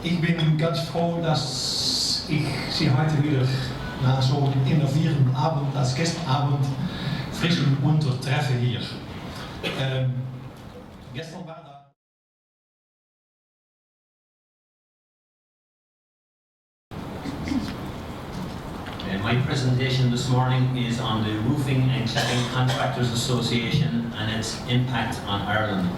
Ich bin ganz froh, dass ich Sie heute wieder nach so innovierenden Abend als Gästeabend frisch und munter treffe hier. Gestern war da. My presentation this morning is on the Roofing and Cladding Contractors Association and its impact on Ireland.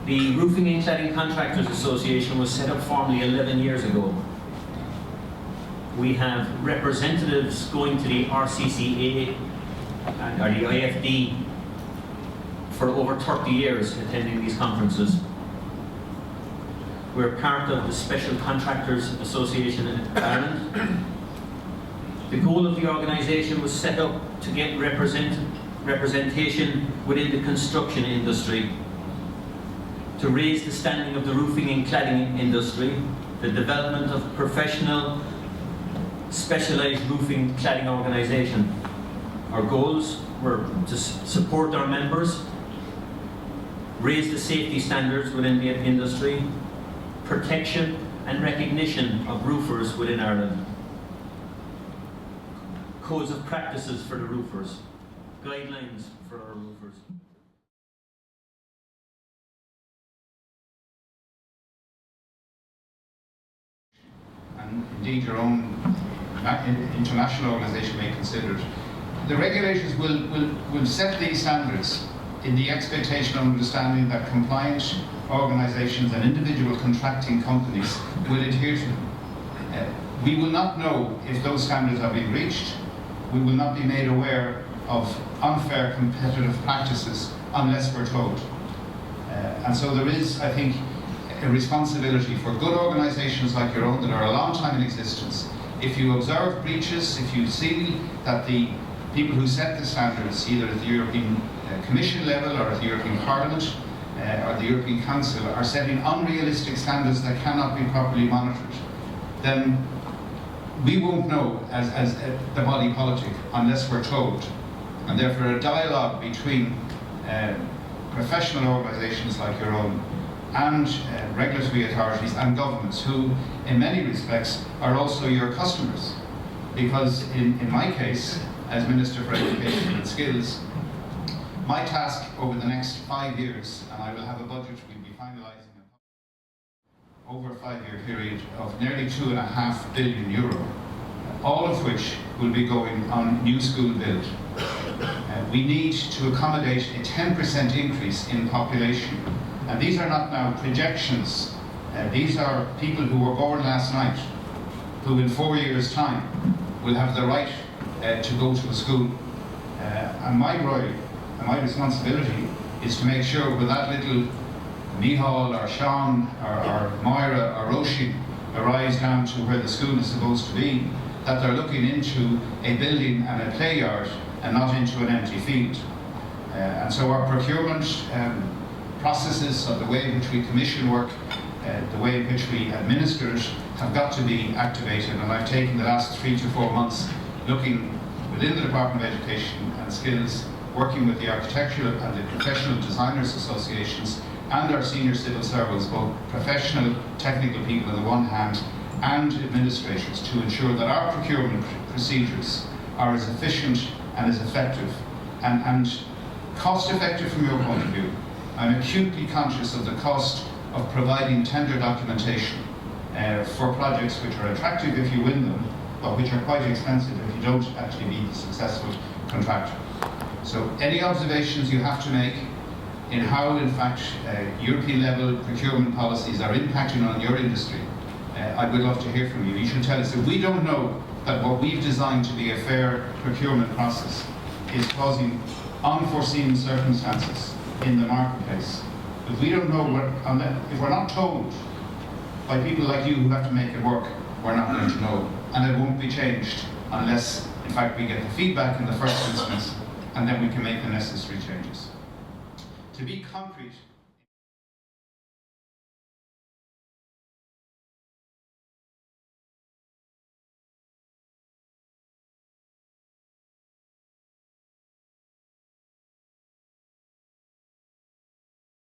The Roofing and Cladding Contractors Association was set up formally 11 years ago. We have representatives going to the RCCA or the IFD for over 30 years attending these conferences. We're part of the Special Contractors Association in Ireland. The goal of the organisation was set up to get representation within the construction industry, to raise the standing of the roofing and cladding industry, the development of professional, specialised roofing cladding organisation. Our goals were to support our members, raise the safety standards within the industry, protection and recognition of roofers within Ireland, codes of practices for the roofers, guidelines for our roofers. And indeed your own international organisation may consider it. The regulators will set these standards in the expectation and understanding that compliant organisations and individual contracting companies will adhere to them. We will not know if those standards are being reached. We will not be made aware of unfair competitive practices unless we're told. And so there is, I think, a responsibility for good organisations like your own that are a long time in existence. If you observe breaches, if you see that the people who set the standards, either at the European Commission level or at the European Parliament or the European Council, are setting unrealistic standards that cannot be properly monitored, then we won't know as the body politic unless we're told. And therefore a dialogue between professional organisations like your own and regulatory authorities and governments, who in many respects are also your customers. Because in my case, as Minister for Education and Skills, my task over the next 5 years, and I will have a budget we'll be finalising over a 5-year period of nearly €2.5 billion, all of which will be going on new school build. We need to accommodate a 10% increase in population. And these are not now projections. These are people who were born last night, who in 4 years' time will have the right to go to a school. And my role and my responsibility is to make sure with that little Mihal or Sean or Moira or Roisin arrives down to where the school is supposed to be, that they're looking into a building and a play yard and not into an empty field. And so our procurement processes of the way in which we commission work, the way in which we administer it, have got to be activated. And I've taken the last 3 to 4 months looking within the Department of Education and Skills, working with the architectural and the professional designers associations and our senior civil servants, both professional, technical people on the one hand and administrators, to ensure that our procurement procedures are as efficient and as effective and cost effective from your point of view. I'm acutely conscious of the cost of providing tender documentation for projects which are attractive if you win them, but which are quite expensive if you don't actually be the successful contractor. So any observations you have to make in how, in fact, European level procurement policies are impacting on your industry, I would love to hear from you. You should tell us. If we don't know that what we've designed to be a fair procurement process is causing unforeseen circumstances in the marketplace, if we don't know if we're not told by people like you who have to make it work, we're not going to know. And it won't be changed unless, in fact, we get the feedback in the first instance, and then we can make the necessary changes. To be concrete,